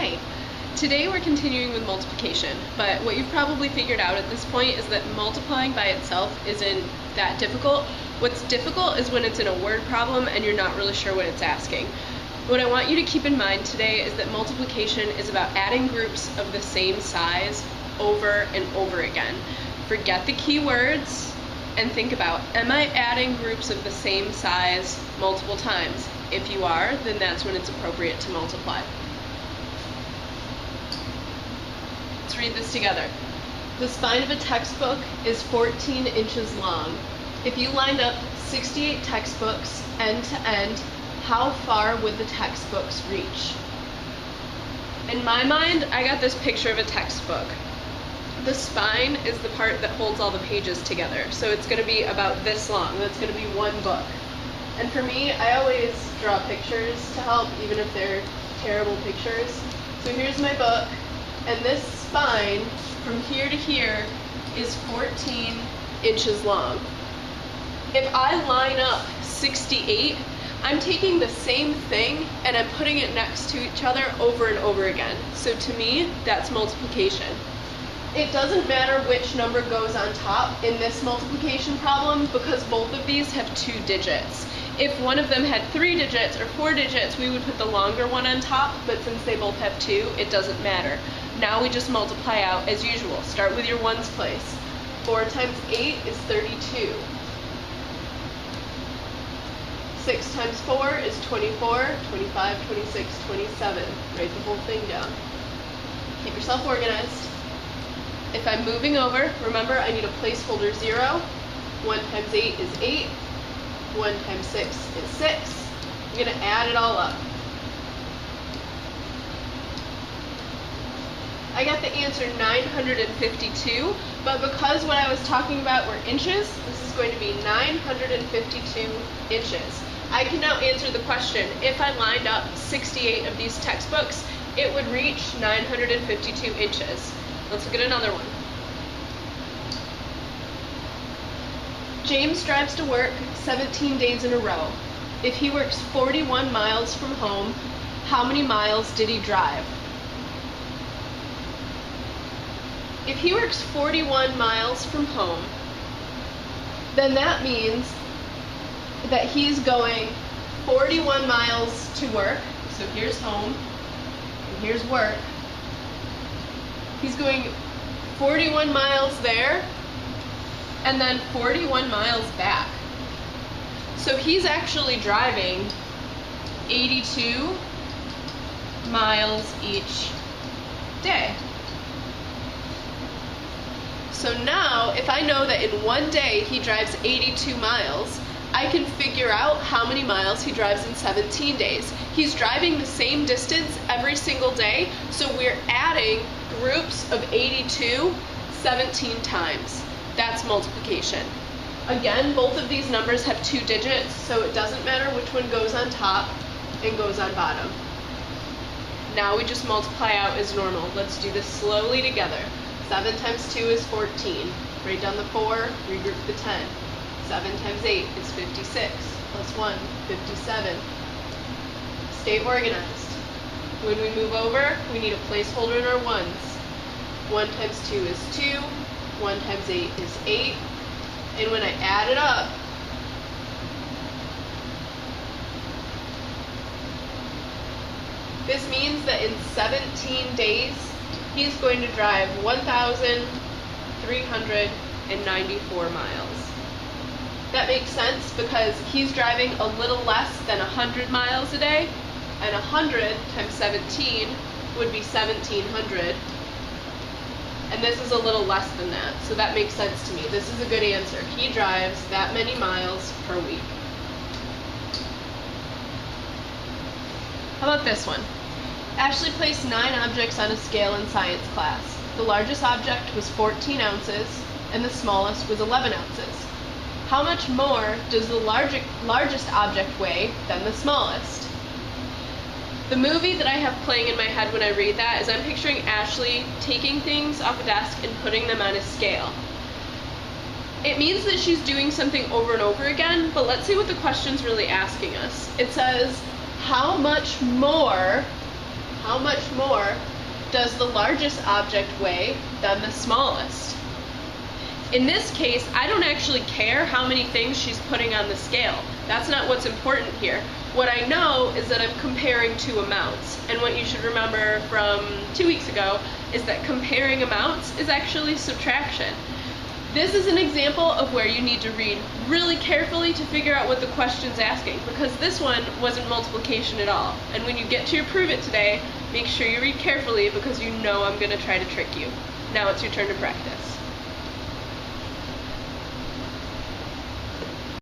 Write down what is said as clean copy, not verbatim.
Hey, today we're continuing with multiplication, but what you've probably figured out at this point is that multiplying by itself isn't that difficult. What's difficult is when it's in a word problem and you're not really sure what it's asking. What I want you to keep in mind today is that multiplication is about adding groups of the same size over and over again. Forget the keywords and think about, am I adding groups of the same size multiple times? If you are, then that's when it's appropriate to multiply. Let's read this together. The spine of a textbook is 14 inches long. If you lined up 68 textbooks end to end, how far would the textbooks reach? In my mind, I got this picture of a textbook. The spine is the part that holds all the pages together, so it's going to be about this long. That's going to be one book. And for me, I always draw pictures to help, even if they're terrible pictures. So here's my book, and this spine from here to here is 14 inches long. If I line up 68, I'm taking the same thing and I'm putting it next to each other over and over again. So to me, that's multiplication. It doesn't matter which number goes on top in this multiplication problem because both of these have 2 digits. If one of them had 3 digits or 4 digits, we would put the longer one on top, but since they both have 2, it doesn't matter. Now we just multiply out as usual. Start with your ones place. 4 times 8 is 32. 6 times 4 is 24, 25, 26, 27. Write the whole thing down. Keep yourself organized. If I'm moving over, remember I need a placeholder 0. 1 times 8 is 8. 1 times 6 is 6. I'm going to add it all up. I got the answer 952, but because what I was talking about were inches, this is going to be 952 inches. I can now answer the question, if I lined up 68 of these textbooks, it would reach 952 inches. Let's look at another one. James drives to work 17 days in a row. If he works 41 miles from home, how many miles did he drive? If he works 41 miles from home, then that means that he's going 41 miles to work. So here's home, and here's work. He's going 41 miles there, and then 41 miles back. So he's actually driving 82 miles each day. So now, if I know that in one day he drives 82 miles, I can figure out how many miles he drives in 17 days. He's driving the same distance every single day, so we're adding groups of 82 17 times. That's multiplication. Again, both of these numbers have 2 digits, so it doesn't matter which one goes on top and goes on bottom. Now we just multiply out as normal. Let's do this slowly together. 7 times 2 is 14. Write down the 4, regroup the 10. 7 times 8 is 56. Plus 1, 57. Stay organized. When we move over, we need a placeholder in our ones. 1 times 2 is 2. 1 times 8 is 8. And when I add it up, this means that in 17 days, he's going to drive 1,394 miles. That makes sense because he's driving a little less than 100 miles a day, and 100 times 17 would be 1,700. And this is a little less than that, so that makes sense to me. This is a good answer. He drives that many miles per week. How about this one? Ashley placed 9 objects on a scale in science class. The largest object was 14 ounces, and the smallest was 11 ounces. How much more does the largest object weigh than the smallest? The movie that I have playing in my head when I read that is I'm picturing Ashley taking things off a desk and putting them on a scale. It means that she's doing something over and over again, but let's see what the question's really asking us. It says, how much more how much more does the largest object weigh than the smallest? In this case, I don't actually care how many things she's putting on the scale. That's not what's important here. What I know is that I'm comparing two amounts. And what you should remember from 2 weeks ago is that comparing amounts is actually subtraction. This is an example of where you need to read really carefully to figure out what the question's asking, because this one wasn't multiplication at all. And when you get to your prove it today, make sure you read carefully because you know I'm going to try to trick you. Now it's your turn to practice.